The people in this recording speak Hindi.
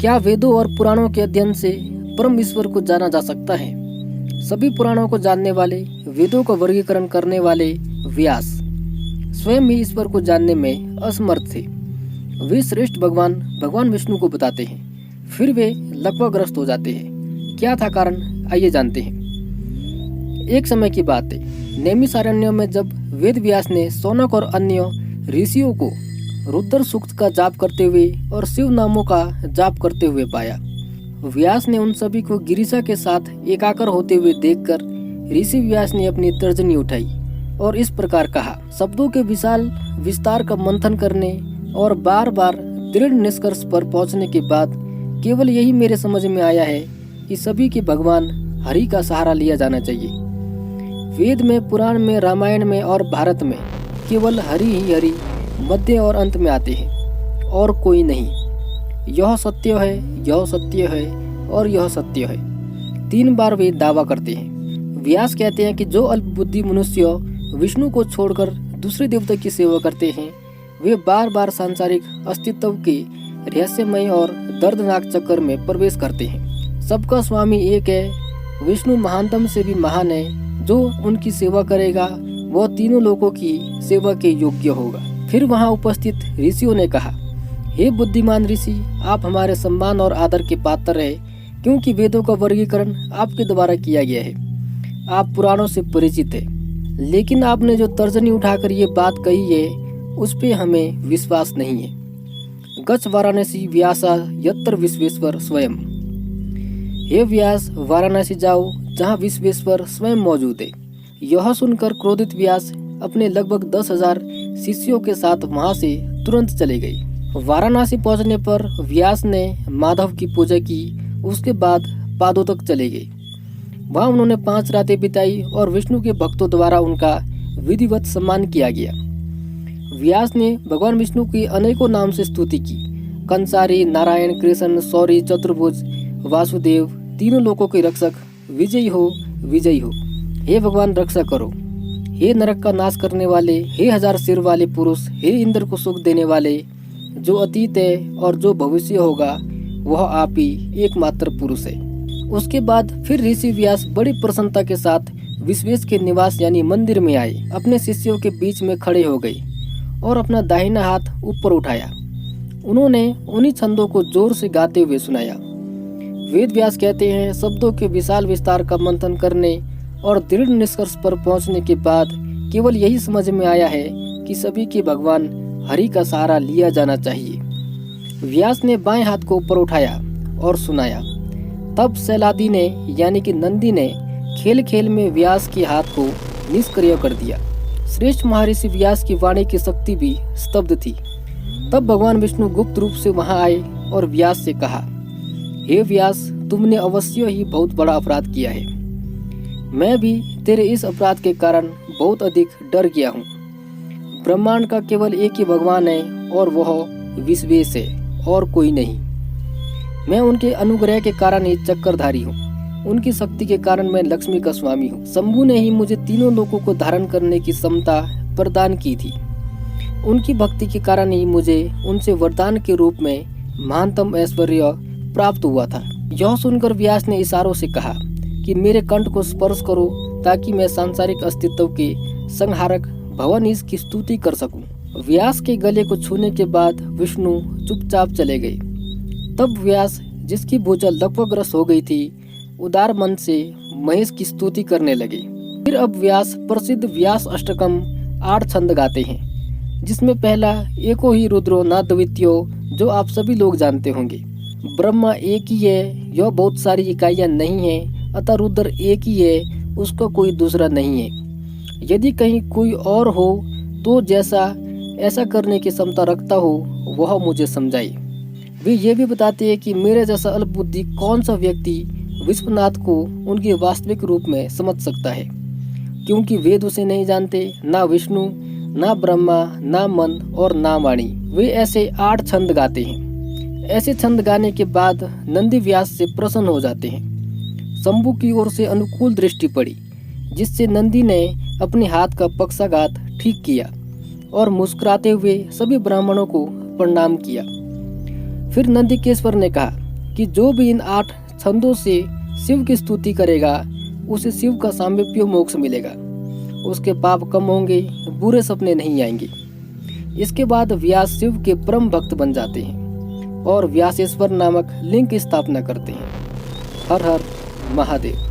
क्या वेदों और पुराणों के अध्ययन से परम ईश्वर को जाना जा सकता है? सभी पुराणों को जानने वाले, वेदों का वर्गीकरण करने वाले व्यास स्वयं ही ईश्वर को जानने में असमर्थ थे। वे श्रेष्ठ भगवान विष्णु को बताते हैं, फिर वे लकवाग्रस्त हो जाते हैं। क्या था कारण? आइए जानते हैं। एक समय की बात है, नैमिषारण्य में जब वेद व्यास ने शौनक और अन्य ऋषियों को रुद्र सूक्त का जाप करते हुए और शिव नामों का जाप करते हुए पाया, व्यास ने उन सभी को गिरिजा के साथ एकाकर होते हुए देखकर ऋषि व्यास ने अपनी तर्जनी उठाई और इस प्रकार कहा। शब्दों के विशाल विस्तार का मंथन करने और बार बार दृढ़ निष्कर्ष पर पहुंचने के बाद केवल यही मेरे समझ में आया है कि सभी के भगवान हरि का सहारा लिया जाना चाहिए। वेद में, पुराण में, रामायण में और भारत में केवल हरि ही हरि मध्य और अंत में आते हैं और कोई नहीं। यह सत्य है, यह सत्य है और यह सत्य है, 3 बार वे दावा करते हैं। व्यास कहते हैं कि जो अल्पबुद्धि मनुष्य विष्णु को छोड़कर दूसरे देवता की सेवा करते हैं, वे बार बार सांसारिक अस्तित्व के रहस्यमय और दर्दनाक चक्कर में प्रवेश करते हैं। सबका स्वामी एक है, विष्णु महानतम से भी महान है। जो उनकी सेवा करेगा वह तीनों लोगों की सेवा के योग्य होगा। फिर वहां उपस्थित ऋषियों ने कहा, हे बुद्धिमान ऋषि, आप हमारे सम्मान और आदर के पात्र हैं, क्योंकि वेदों का वर्गीकरण आपके द्वारा किया गया है। आप पुराणों से परिचित हैं, लेकिन आपने जो तर्जनी उठाकर ये बात कही है उस पे हमें विश्वास नहीं है। गच्छ वाराणसी व्यासा यत्र विश्वेश्वर स्वयं। हे व्यास, वाराणसी जाओ जहाँ विश्वेश्वर स्वयं मौजूद है। यह सुनकर क्रोधित व्यास अपने लगभग 10,000 शिष्यों के साथ वहां से तुरंत चले गए। वाराणसी पहुंचने पर व्यास ने माधव की पूजा की, उसके बाद पादों तक चले गए। वहां उन्होंने 5 रातें बिताई और विष्णु के भक्तों द्वारा उनका विधिवत सम्मान किया गया। व्यास ने भगवान विष्णु की अनेकों नाम से स्तुति की। कंसारी, नारायण, कृष्ण, सौरी, चतुर्भुज, वासुदेव, तीनों लोकों के रक्षक, विजयी हो, विजयी हो। हे भगवान, रक्षा करो। हे नरक का नाश करने वाले, हे 1000 सिर वाले पुरुष, हे इंद्र को सुख देने वाले, जो अतीत है और जो भविष्य होगा वह आप ही एकमात्र पुरुष है। उसके बाद फिर ऋषि व्यास बड़ी प्रसन्नता के साथ विश्वेश के निवास यानी मंदिर में आए, अपने शिष्यों के बीच में खड़े हो गए और अपना दाहिना हाथ ऊपर उठाया। उन्होंने उन्हीं छंदों को जोर से गाते हुए सुनाया। वेद व्यास कहते हैं, शब्दों के विशाल विस्तार का मंथन करने और दृढ़ निष्कर्ष पर पहुंचने के बाद केवल यही समझ में आया है कि सभी के भगवान हरि का सहारा लिया जाना चाहिए। व्यास ने बाएं हाथ को ऊपर उठाया और सुनाया। तब सैलादी ने यानी कि नंदी ने खेल खेल में व्यास के हाथ को निष्क्रिय कर दिया। श्रेष्ठ महर्षि व्यास की वाणी की शक्ति भी स्तब्ध थी। तब भगवान विष्णु गुप्त रूप से वहां आए और व्यास से कहा, हे व्यास, तुमने अवश्य ही बहुत बड़ा अपराध किया है। मैं भी तेरे इस अपराध के कारण बहुत अधिक डर गया हूँ। ब्रह्मांड का केवल एक ही भगवान है और वह विश्वेश है और कोई नहीं। मैं उनके अनुग्रह के कारण ही चक्रधारी हूँ। उनकी शक्ति के कारण मैं लक्ष्मी का स्वामी हूँ। शंभु ने ही मुझे तीनों लोकों को धारण करने की क्षमता प्रदान की थी। उनकी भक्ति के कारण ही मुझे उनसे वरदान के रूप में महानतम ऐश्वर्य प्राप्त हुआ था। यह सुनकर व्यास ने इशारों से कहा कि मेरे कंठ को स्पर्श करो ताकि मैं सांसारिक अस्तित्व के संहारक भवानीश की स्तुति कर सकूं। व्यास के गले को छूने के बाद विष्णु चुपचाप चले गए। तब व्यास, जिसकी भुजा लकवाग्रस्त हो गई थी, उदार मन से महेश की स्तुति करने लगे। फिर अब व्यास प्रसिद्ध व्यास अष्टकम 8 छंद गाते हैं, जिसमें पहला एको ही रुद्रो न द्वितीयो, जो आप सभी लोग जानते होंगे। ब्रह्मा एक ही है, यह बहुत सारी इकाइयां नहीं है, अतः रुद्र एक ही है, उसका कोई दूसरा नहीं है। यदि कहीं कोई और हो तो जैसा ऐसा करने की क्षमता रखता हो वह मुझे समझाए। वे ये भी बताते हैं कि मेरे जैसा अल्पबुद्धि कौन सा व्यक्ति विश्वनाथ को उनके वास्तविक रूप में समझ सकता है, क्योंकि वेद उसे नहीं जानते, ना विष्णु, ना ब्रह्मा, ना मन और ना वाणी। वे ऐसे 8 छंद गाते हैं। ऐसे छंद गाने के बाद नंदी व्यास से प्रसन्न हो जाते हैं। शंभु की ओर से अनुकूल दृष्टि पड़ी, जिससे नंदी ने अपने हाथ का पक्षाघात ठीक किया और मुस्कुराते हुए सभी ब्राह्मणों को प्रणाम किया। फिर नंदीकेश्वर ने कहा, कि जो भी इन 8 छंदों से शिव की स्तुति करेगा उसे शिव का सामीप्य मोक्ष मिलेगा, उसके पाप कम होंगे, बुरे सपने नहीं आएंगे। इसके बाद व्यास शिव के परम भक्त बन जाते हैं और व्यासेश्वर नामक लिंग की स्थापना करते हैं। हर हर महादेव।